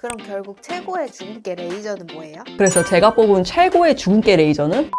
그럼 결국 최고의 주근깨 레이저는 뭐예요? 그래서 제가 뽑은 최고의 주근깨 레이저는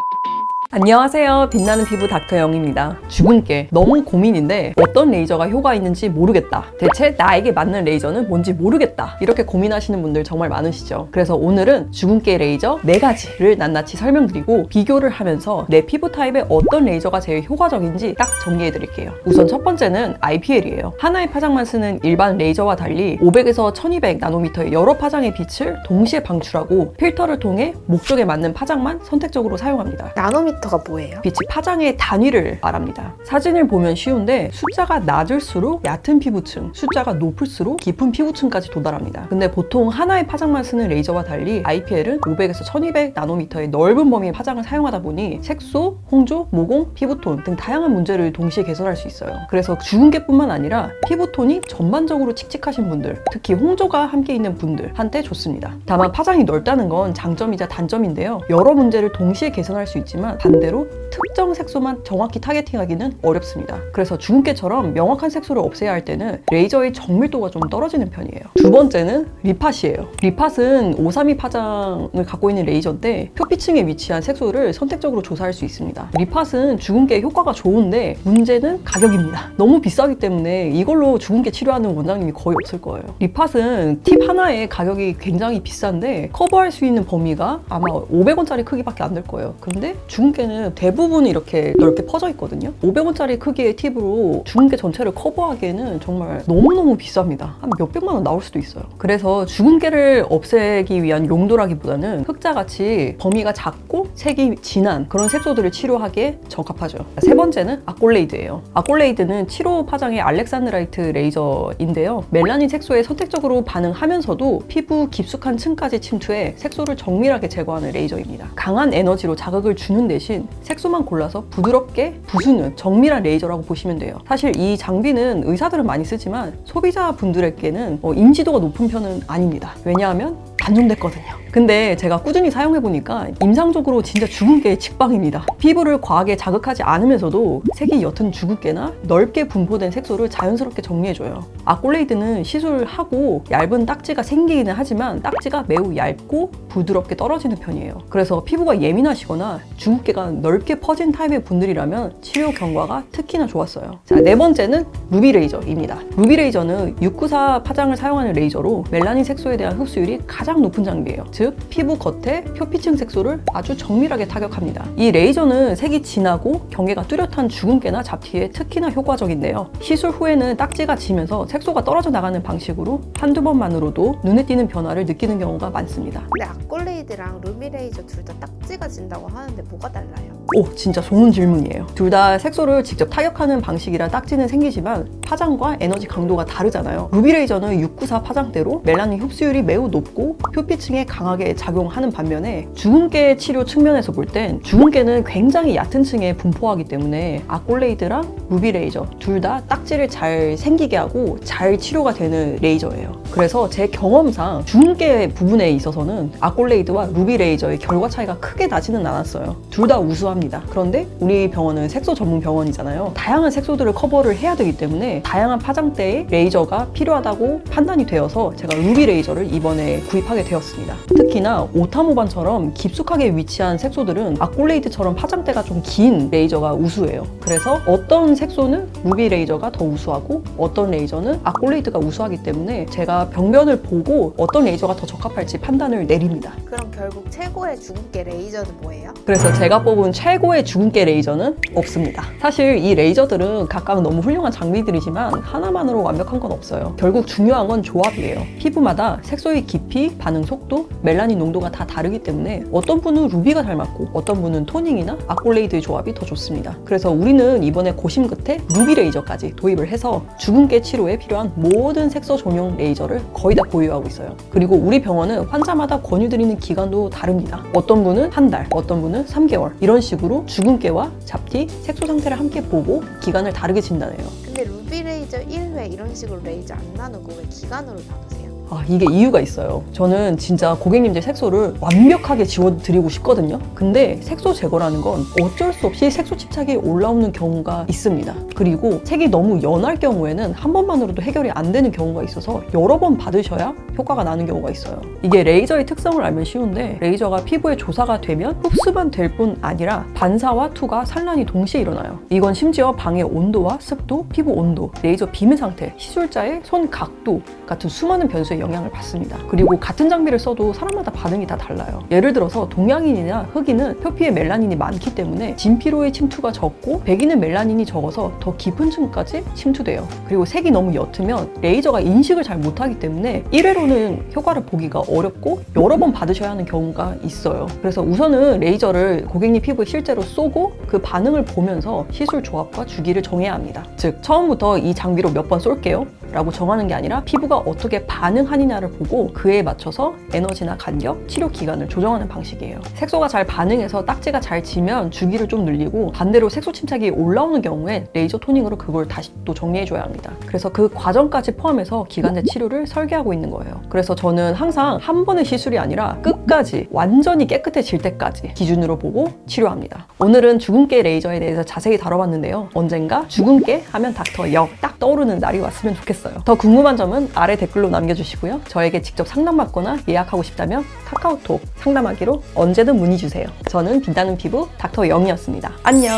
안녕하세요. 빛나는 피부 닥터 영입니다. 주근깨 너무 고민인데 어떤 레이저가 효과 있는지 모르겠다. 대체 나에게 맞는 레이저는 뭔지 모르겠다. 이렇게 고민하시는 분들 정말 많으시죠. 그래서 오늘은 주근깨 레이저 4가지를 낱낱이 설명드리고 비교를 하면서 내 피부 타입에 어떤 레이저가 제일 효과적인지 딱 정리해 드릴게요. 우선 첫 번째는 IPL이에요. 하나의 파장만 쓰는 일반 레이저와 달리 500에서 1200 나노미터의 여러 파장의 빛을 동시에 방출하고 필터를 통해 목적에 맞는 파장만 선택적으로 사용합니다. 나노미터가 뭐예요? 빛이 파장의 단위를 말합니다. 사진을 보면 쉬운데 숫자가 낮을수록 얕은 피부층, 숫자가 높을수록 깊은 피부층까지 도달합니다. 근데 보통 하나의 파장만 쓰는 레이저와 달리 IPL은 500에서 1200 나노미터의 넓은 범위의 파장을 사용하다 보니 색소, 홍조, 모공, 피부톤 등 다양한 문제를 동시에 개선할 수 있어요. 그래서 주근깨뿐만 아니라 피부톤이 전반적으로 칙칙하신 분들, 특히 홍조가 함께 있는 분들한테 좋습니다. 다만 파장이 넓다는 건 장점이자 단점인데요. 여러 문제를 동시에 개선할 수 있지만 반대로 특정 색소만 정확히 타겟팅하기는 어렵습니다. 그래서 주근깨처럼 명확한 색소를 없애야 할 때는 레이저의 정밀도가 좀 떨어지는 편이에요. 두 번째는 리팟이에요. 리팟은 532 파장을 갖고 있는 레이저인데 표피층에 위치한 색소를 선택적으로 조사할 수 있습니다. 리팟은 주근깨 효과가 좋은데 문제는 가격입니다. 너무 비싸기 때문에 이걸로 주근깨 치료하는 원장님이 거의 없을 거예요. 리팟은 팁 하나에 가격이 굉장히 비싼데 커버할 수 있는 범위가 아마 500원짜리 크기밖에 안 될 거예요. 근데 주근깨는 대부분 이렇게 넓게 퍼져 있거든요. 500원짜리 크기의 팁으로 주근깨 전체를 커버하기에는 정말 너무너무 비쌉니다. 한 몇백만 원 나올 수도 있어요. 그래서 주근깨를 없애기 위한 용도라기보다는 흑자같이 범위가 작고 색이 진한 그런 색소들을 치료하기에 적합하죠. 세 번째는 아꼴레이드예요. 아꼴레이드는 7호 파장의 알렉산드라이트 레이저인데요. 멜라닌 색소에 선택적으로 반응하면서도 피부 깊숙한 층까지 침투해 색소를 정밀하게 제거하는 레이저입니다. 강한 에너지로 자극을 주는 대신 색소만 골라서 부드럽게 부수는 정밀한 레이저라고 보시면 돼요. 사실 이 장비는 의사들은 많이 쓰지만 소비자분들에게는 인지도가 높은 편은 아닙니다. 왜냐하면 단종됐거든요. 근데 제가 꾸준히 사용해보니까 임상적으로 진짜 주근깨의 직방입니다. 피부를 과하게 자극하지 않으면서도 색이 옅은 주근깨나 넓게 분포된 색소를 자연스럽게 정리해줘요. 아꼴레이드는 시술하고 얇은 딱지가 생기기는 하지만 딱지가 매우 얇고 부드럽게 떨어지는 편이에요. 그래서 피부가 예민하시거나 주근깨가 넓게 퍼진 타입의 분들이라면 치료 경과가 특히나 좋았어요. 자, 네 번째는 루비 레이저입니다. 루비 레이저는 694 파장을 사용하는 레이저로 멜라닌 색소에 대한 흡수율이 가장 높은 장비예요. 즉 피부 겉에 표피층 색소를 아주 정밀하게 타격합니다. 이 레이저는 색이 진하고 경계가 뚜렷한 주근깨나 잡티에 특히나 효과적인데요. 시술 후에는 딱지가 지면서 색소가 떨어져 나가는 방식으로 한두 번만으로도 눈에 띄는 변화를 느끼는 경우가 많습니다. 근데 아꼴레이드랑 루비 레이저 둘 다 딱지가 진다고 하는데 뭐가 달라요? 오, 진짜 좋은 질문이에요. 둘 다 색소를 직접 타격하는 방식이라 딱지는 생기지만 파장과 에너지 강도가 다르잖아요. 루비 레이저는 694 파장대로 멜라닌 흡수율이 매우 높고 표피층에 강하게 작용하는 반면에 주근깨 치료 측면에서 볼 땐 주근깨는 굉장히 얕은 층에 분포하기 때문에 아꼴레이드랑 루비 레이저 둘 다 딱지를 잘 생기게 하고 잘 치료가 되는 레이저예요. 그래서 제 경험상 주근깨 부분에 있어서는 아꼴레이드와 루비 레이저의 결과 차이가 크게 나지는 않았어요. 둘 다 우수합니다. 그런데 우리 병원은 색소 전문 병원이잖아요. 다양한 색소들을 커버를 해야 되기 때문에 다양한 파장대의 레이저가 필요하다고 판단이 되어서 제가 루비 레이저를 이번에 구입하게 되었습니다. 특히나 오타모반처럼 깊숙하게 위치한 색소들은 아꼴레이드처럼 파장대가 좀 긴 레이저가 우수해요. 그래서 어떤 색소는 루비 레이저가 더 우수하고 어떤 레이저는 아꼴레이드가 우수하기 때문에 제가 병변을 보고 어떤 레이저가 더 적합할지 판단을 내립니다. 그럼 결국 최고의 주근깨 레이저는 뭐예요? 그래서 제가 뽑은 최고의 주근깨 레이저는 없습니다. 사실 이 레이저들은 각각 너무 훌륭한 장비들이지만 하나만으로 완벽한 건 없어요. 결국 중요한 건 조합이에요. 피부마다 색소의 깊이, 반응 속도, 멜라닌 농도가 다 다르기 때문에 어떤 분은 루비가 잘 맞고 어떤 분은 토닝이나 아꼴레이드의 조합이 더 좋습니다. 그래서 우리는 이번에 고심 끝에 루비 레이저까지 도입을 해서 주근깨 치료에 필요한 모든 색소 전용 레이저를 거의 다 보유하고 있어요. 그리고 우리 병원은 환자마다 권유드리는 기간도 다릅니다. 어떤 분은 한 달, 어떤 분은 3개월 이런 식으로 주근깨와 잡티, 색소 상태를 함께 보고 기간을 다르게 진단해요. 근데 루비 레이저 1회 이런 식으로 레이저 안 나누고 왜 기간으로 나누세요? 이게 이유가 있어요. 저는 진짜 고객님들 색소를 완벽하게 지워드리고 싶거든요. 근데 색소 제거라는 건 어쩔 수 없이 색소 침착이 올라오는 경우가 있습니다. 그리고 색이 너무 연할 경우에는 한 번만으로도 해결이 안 되는 경우가 있어서 여러 번 받으셔야 효과가 나는 경우가 있어요. 이게 레이저의 특성을 알면 쉬운데 레이저가 피부에 조사가 되면 흡수만 될 뿐 아니라 반사와 투가 산란이 동시에 일어나요. 이건 심지어 방의 온도와 습도, 피부 온도, 레이저 비밀 상태, 시술자의 손 각도 같은 수많은 변수에 영향을 받습니다. 그리고 같은 장비를 써도 사람마다 반응이 다 달라요. 예를 들어서 동양인이나 흑인은 표피에 멜라닌이 많기 때문에 진피로의 침투가 적고 백인은 멜라닌이 적어서 더 깊은 층까지 침투돼요. 그리고 색이 너무 옅으면 레이저가 인식을 잘 못하기 때문에 1회로는 효과를 보기가 어렵고 여러 번 받으셔야 하는 경우가 있어요. 그래서 우선은 레이저를 고객님 피부에 실제로 쏘고 그 반응을 보면서 시술 조합과 주기를 정해야 합니다. 즉 처음부터 이 장비로 몇 번 쏠게요 라고 정하는 게 아니라 피부가 어떻게 반응하느냐를 보고 그에 맞춰서 에너지나 간격, 치료 기간을 조정하는 방식이에요. 색소가 잘 반응해서 딱지가 잘 지면 주기를 좀 늘리고 반대로 색소 침착이 올라오는 경우에 레이저 토닝으로 그걸 다시 또 정리해줘야 합니다. 그래서 그 과정까지 포함해서 기간제 치료를 설계하고 있는 거예요. 그래서 저는 항상 한 번의 시술이 아니라 끝까지 완전히 깨끗해질 때까지 기준으로 보고 치료합니다. 오늘은 주근깨 레이저에 대해서 자세히 다뤄봤는데요. 언젠가 주근깨 하면 닥터 역 딱 떠오르는 날이 왔으면 좋겠어요. 더 궁금한 점은 아래 댓글로 남겨주시고요. 저에게 직접 상담받거나 예약하고 싶다면 카카오톡 상담하기로 언제든 문의 주세요. 저는 빛나는 피부 닥터 영이었습니다. 안녕.